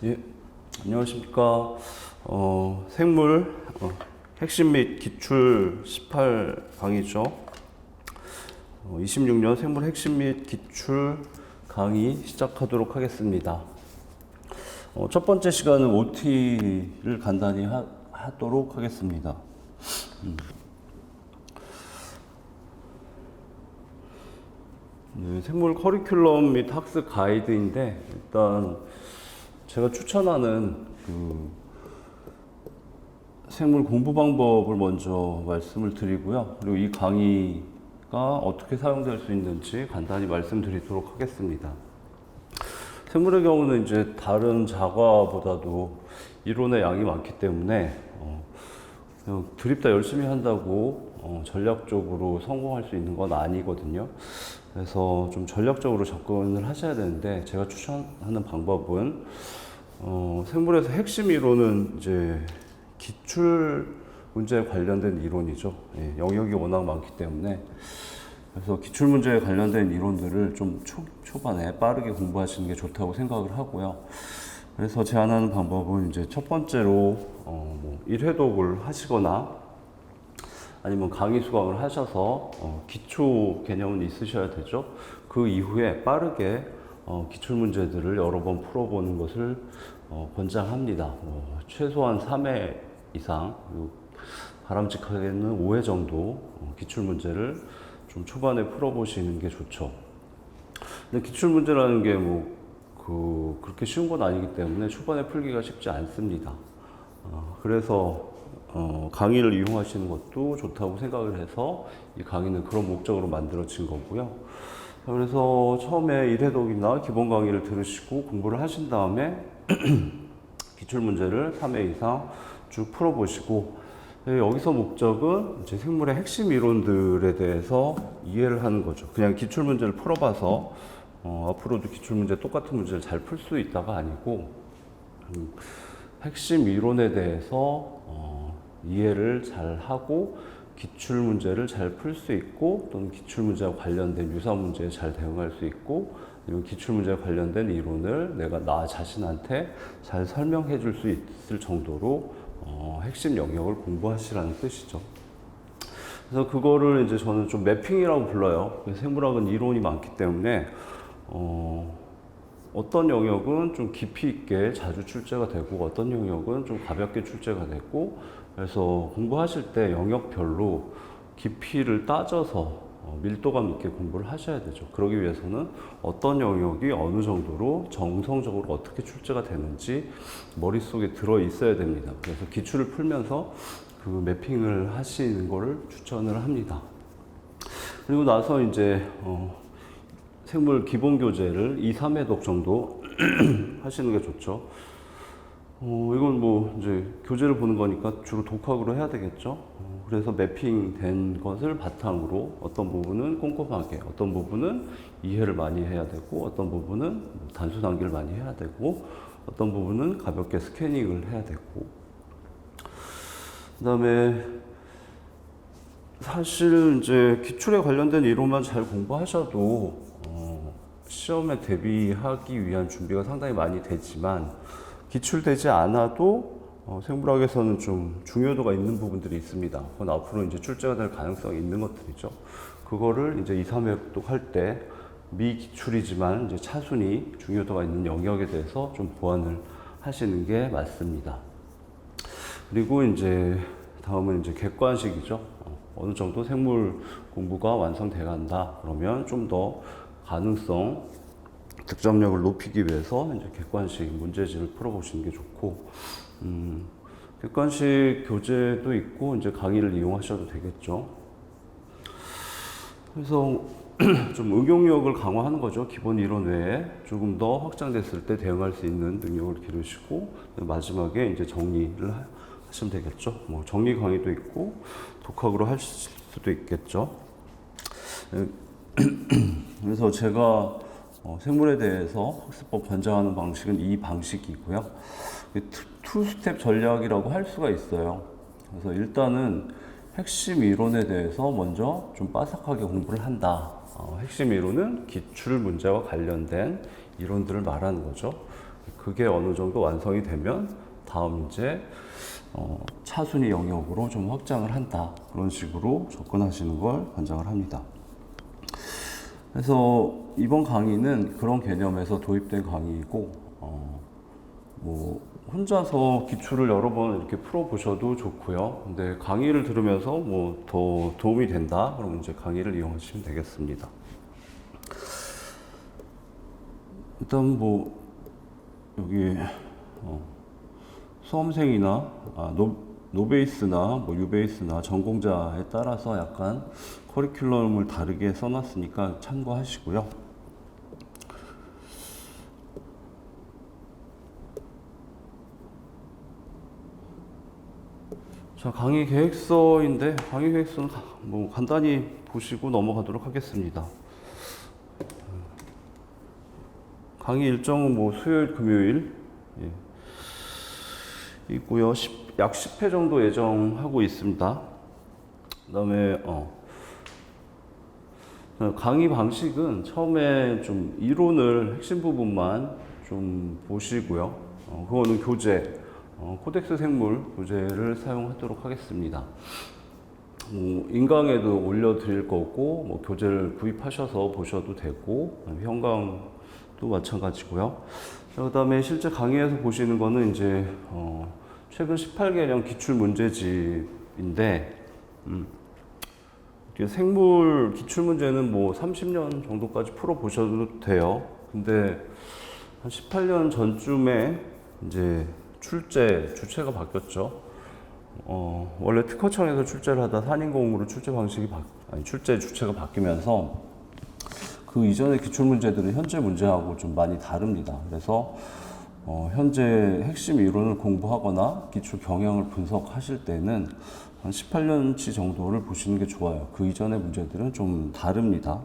예, 안녕하십니까. 생물 핵심 및 기출 18 강의죠. 26년 생물 핵심 및 기출 강의 시작하도록 하겠습니다. 첫 번째 시간은 OT를 간단히 하도록 하겠습니다. 네, 생물 커리큘럼 및 학습 가이드인데, 일단 제가 추천하는 생물 공부 방법을 먼저 말씀을 드리고요. 그리고 이 강의가 어떻게 사용될 수 있는지 간단히 말씀드리도록 하겠습니다. 생물의 경우는 이제 다른 자과보다도 이론의 양이 많기 때문에 그냥 드립다 열심히 한다고 전략적으로 성공할 수 있는 건 아니거든요. 그래서 좀 전략적으로 접근을 하셔야 되는데, 제가 추천하는 방법은 생물에서 핵심 이론은 이제 기출 문제에 관련된 이론이죠. 예, 영역이 워낙 많기 때문에. 그래서 기출 문제에 관련된 이론들을 좀 초반에 빠르게 공부하시는 게 좋다고 생각을 하고요. 그래서 제안하는 방법은 이제 첫 번째로 1회독을 하시거나 아니면 강의 수강을 하셔서 기초 개념은 있으셔야 되죠. 그 이후에 빠르게 기출 문제들을 여러 번 풀어보는 것을 권장합니다. 최소한 3회 이상, 바람직하게는 5회 정도 기출 문제를 좀 초반에 풀어보시는 게 좋죠. 근데 기출 문제라는 게 그렇게 쉬운 건 아니기 때문에 초반에 풀기가 쉽지 않습니다. 그래서 강의를 이용하시는 것도 좋다고 생각을 해서 이 강의는 그런 목적으로 만들어진 거고요. 그래서 처음에 1회독이나 기본 강의를 들으시고 공부를 하신 다음에 기출 문제를 3회 이상 쭉 풀어보시고, 여기서 목적은 이제 생물의 핵심 이론들에 대해서 이해를 하는 거죠. 그냥 기출 문제를 풀어봐서 앞으로도 기출 문제 똑같은 문제를 잘 풀 수 있다가 아니고, 핵심 이론에 대해서 이해를 잘 하고 기출 문제를 잘 풀 수 있고, 또는 기출 문제와 관련된 유사 문제에 잘 대응할 수 있고, 아니면 기출 문제와 관련된 이론을 내가 나 자신한테 잘 설명해 줄 수 있을 정도로 핵심 영역을 공부하시라는 뜻이죠. 그래서 그거를 이제 저는 좀 매핑이라고 불러요. 생물학은 이론이 많기 때문에 어떤 영역은 좀 깊이 있게 자주 출제가 되고, 어떤 영역은 좀 가볍게 출제가 되고, 그래서 공부하실 때 영역별로 깊이를 따져서 밀도감 있게 공부를 하셔야 되죠. 그러기 위해서는 어떤 영역이 어느 정도로 정성적으로 어떻게 출제가 되는지 머릿속에 들어 있어야 됩니다. 그래서 기출을 풀면서 그 매핑을 하시는 거를 추천을 합니다. 그리고 나서 이제 생물 기본 교재를 2, 3회독 정도 하시는 게 좋죠. 이건 이제 교재를 보는 거니까 주로 독학으로 해야 되겠죠. 그래서 매핑된 것을 바탕으로 어떤 부분은 꼼꼼하게, 어떤 부분은 이해를 많이 해야 되고, 어떤 부분은 단수 단기를 많이 해야 되고, 어떤 부분은 가볍게 스캐닝을 해야 되고. 그 다음에 사실 이제 기출에 관련된 이론만 잘 공부하셔도 시험에 대비하기 위한 준비가 상당히 많이 되지만, 기출되지 않아도 생물학에서는 좀 중요도가 있는 부분들이 있습니다. 그건 앞으로 이제 출제가 될 가능성이 있는 것들이죠. 그거를 이제 2, 3회독 할 때 미기출이지만 이제 차순위 중요도가 있는 영역에 대해서 좀 보완을 하시는 게 맞습니다. 그리고 이제 다음은 이제 객관식이죠. 어느 정도 생물 공부가 완성돼 간다 그러면 좀 더 가능성, 득점력을 높이기 위해서 이제 객관식 문제집을 풀어보시는 게 좋고, 객관식 교재도 있고 이제 강의를 이용하셔도 되겠죠. 그래서 좀 응용력을 강화하는 거죠. 기본 이론 외에 조금 더 확장됐을 때 대응할 수 있는 능력을 기르시고, 마지막에 이제 정리를 하시면 되겠죠. 정리 강의도 있고 독학으로 할 수도 있겠죠. 그래서 제가 생물에 대해서 학습법 권장하는 방식은 이 방식이고요. 투스텝 전략이라고 할 수가 있어요. 그래서 일단은 핵심 이론에 대해서 먼저 좀 빠삭하게 공부를 한다. 핵심 이론은 기출 문제와 관련된 이론들을 말하는 거죠. 그게 어느 정도 완성이 되면 다음 이제 차순위 영역으로 좀 확장을 한다. 그런 식으로 접근하시는 걸 권장을 합니다. 그래서 이번 강의는 그런 개념에서 도입된 강의이고, 뭐 혼자서 기출을 여러 번 이렇게 풀어보셔도 좋고요. 근데 강의를 들으면서 뭐 더 도움이 된다. 그럼 이제 강의를 이용하시면 되겠습니다. 일단 뭐 여기 수험생이나 노베이스나 뭐 유베이스나 전공자에 따라서 약간 커리큘럼을 다르게 써놨으니까 참고하시고요. 자, 강의 계획서인데 강의 계획서는 뭐 간단히 보시고 넘어가도록 하겠습니다. 강의 일정은 뭐 수요일, 금요일 있고요. 약 10회 정도 예정하고 있습니다. 그다음에 강의 방식은 처음에 좀 이론을 핵심 부분만 좀 보시고요. 그거는 교재, 코덱스 생물 교재를 사용하도록 하겠습니다. 인강에도 올려드릴 거고, 뭐 교재를 구입하셔서 보셔도 되고, 현강도 마찬가지고요. 그 다음에 실제 강의에서 보시는 거는 이제 최근 18개년 기출 문제집인데, 생물 기출 문제는 뭐 30년 정도까지 풀어 보셔도 돼요. 근데 한 18년 전쯤에 이제 주체가 바뀌었죠. 원래 특허청에서 출제를 하다 산인공으로 출제 주체가 바뀌면서 그 이전의 기출 문제들은 현재 문제하고 좀 많이 다릅니다. 그래서 현재 핵심 이론을 공부하거나 기출 경향을 분석하실 때는 한 18년치 정도를 보시는 게 좋아요. 그 이전의 문제들은 좀 다릅니다.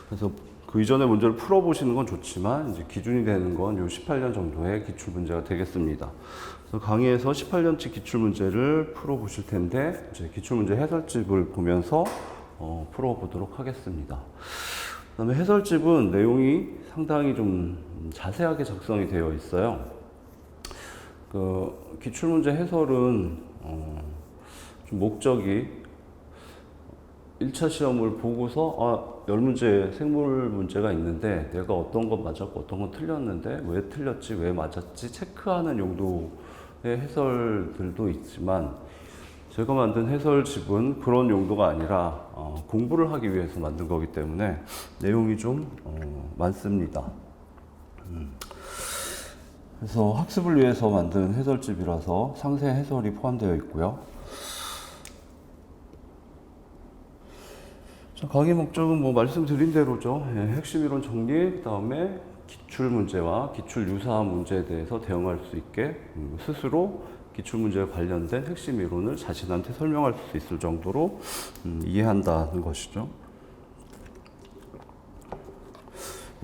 그래서 그 이전의 문제를 풀어보시는 건 좋지만 이제 기준이 되는 건 요 18년 정도의 기출 문제가 되겠습니다. 그래서 강의에서 18년치 기출 문제를 풀어보실 텐데 이제 기출 문제 해설집을 보면서 풀어보도록 하겠습니다. 그다음에 해설집은 내용이 상당히 좀 자세하게 작성이 되어 있어요. 그 기출 문제 해설은 좀 목적이 1차 시험을 보고서 10문제 생물 문제가 있는데 내가 어떤 건 맞았고 어떤 건 틀렸는데 왜 틀렸지 왜 맞았지 체크하는 용도의 해설들도 있지만 제가 만든 해설집은 그런 용도가 아니라 공부를 하기 위해서 만든 거기 때문에 내용이 좀 많습니다. 그래서 학습을 위해서 만든 해설집이라서 상세 해설이 포함되어 있고요. 자, 강의 목적은 뭐 말씀드린 대로죠. 핵심 이론 정리, 그 다음에 기출 문제와 기출 유사 문제에 대해서 대응할 수 있게 스스로 기출 문제에 관련된 핵심 이론을 자신한테 설명할 수 있을 정도로 이해한다는 것이죠.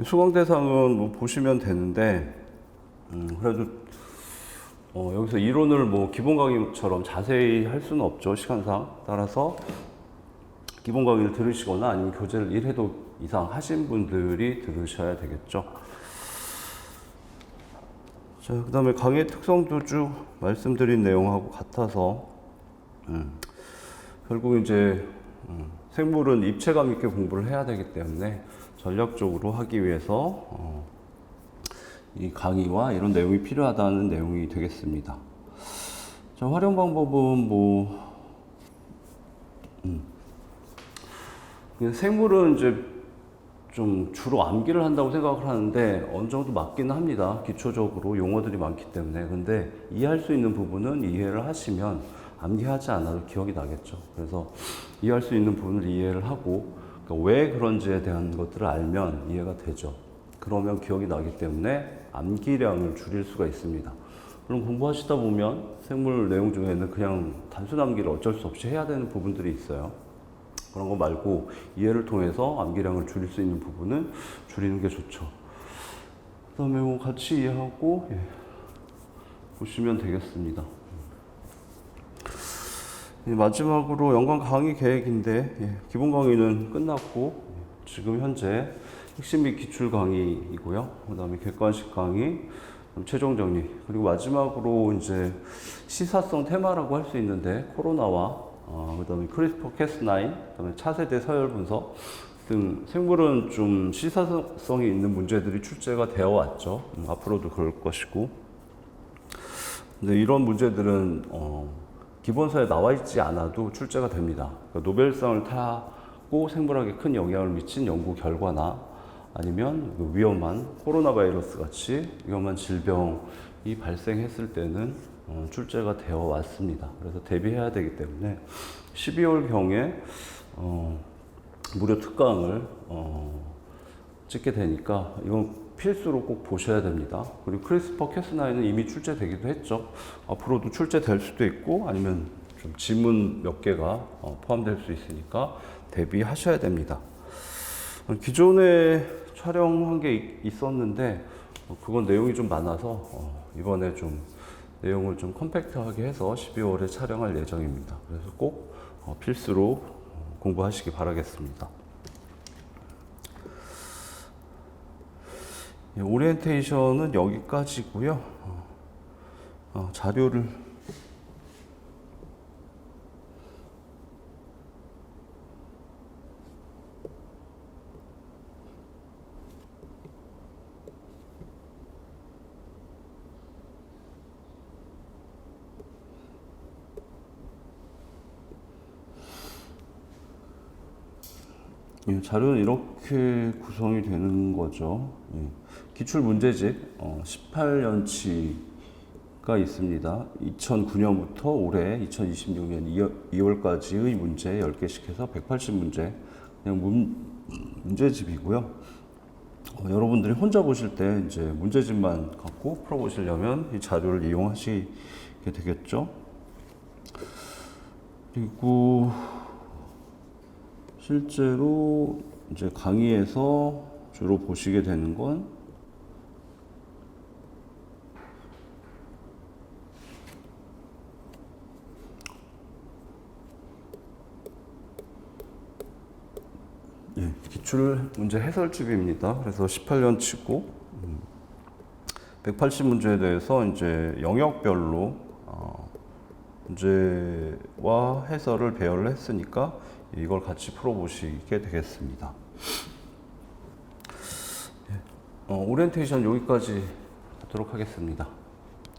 수강 대상은 뭐 보시면 되는데 그래도 여기서 이론을 뭐 기본 강의처럼 자세히 할 수는 없죠, 시간상. 따라서 기본 강의를 들으시거나 아니면 교재를 1회독 이상 하신 분들이 들으셔야 되겠죠. 자, 그 다음에 강의 특성도 쭉 말씀드린 내용하고 같아서 결국 이제 생물은 입체감 있게 공부를 해야 되기 때문에 전략적으로 하기 위해서 이 강의와 이런 내용이 필요하다는 내용이 되겠습니다. 자, 활용 방법은 생물은 이제 좀 주로 암기를 한다고 생각을 하는데 어느 정도 맞기는 합니다. 기초적으로 용어들이 많기 때문에. 근데 이해할 수 있는 부분은 이해를 하시면 암기하지 않아도 기억이 나겠죠. 그래서 이해할 수 있는 부분을 이해를 하고 그러니까 왜 그런지에 대한 것들을 알면 이해가 되죠. 그러면 기억이 나기 때문에 암기량을 줄일 수가 있습니다. 그럼 공부하시다 보면 생물 내용 중에는 그냥 단순 암기를 어쩔 수 없이 해야 되는 부분들이 있어요. 그런 거 말고 이해를 통해서 암기량을 줄일 수 있는 부분은 줄이는 게 좋죠. 그 다음에 뭐 같이 이해하고 보시면 되겠습니다. 마지막으로 연관 강의 계획인데 기본 강의는 끝났고 지금 현재 핵심 및 기출 강의이고요. 그 다음에 객관식 강의, 최종 정리, 그리고 마지막으로 이제 시사성 테마라고 할 수 있는데 코로나와 그 다음에 크리스퍼 캐스9, 그 다음에 차세대 서열 분석 등 생물은 좀 시사성이 있는 문제들이 출제가 되어 왔죠. 앞으로도 그럴 것이고. 근데 이런 문제들은 기본서에 나와 있지 않아도 출제가 됩니다. 그러니까 노벨상을 타고 생물학에 큰 영향을 미친 연구 결과나 아니면 위험한 코로나 바이러스 같이 위험한 질병이 발생했을 때는 출제가 되어 왔습니다. 그래서 대비해야 되기 때문에 12월 경에 무료 특강을 찍게 되니까 이건 필수로 꼭 보셔야 됩니다. 그리고 크리스퍼 캐스9은 이미 출제되기도 했죠. 앞으로도 출제될 수도 있고 아니면 좀 지문 몇 개가 포함될 수 있으니까 대비하셔야 됩니다. 기존에 촬영한 게 있었는데 그건 내용이 좀 많아서 이번에 좀 내용을 좀 컴팩트하게 해서 12월에 촬영할 예정입니다. 그래서 꼭 필수로 공부하시기 바라겠습니다. 오리엔테이션은 여기까지고요. 자료를 자료는 이렇게 구성이 되는 거죠. 기출 문제집 18년치가 있습니다. 2009년부터 올해 2026년 2월까지의 문제 10개씩 해서 180문제 그냥 문제집이고요. 여러분들이 혼자 보실 때 이제 문제집만 갖고 풀어보시려면 이 자료를 이용하시게 되겠죠. 그리고 실제로 이제 강의에서 주로 보시게 되는 건 기출 문제 해설집입니다. 그래서 18년치고 180문제에 대해서 이제 영역별로 문제와 해설을 배열을 했으니까 이걸 같이 풀어보시게 되겠습니다. 오리엔테이션 여기까지 하도록 하겠습니다.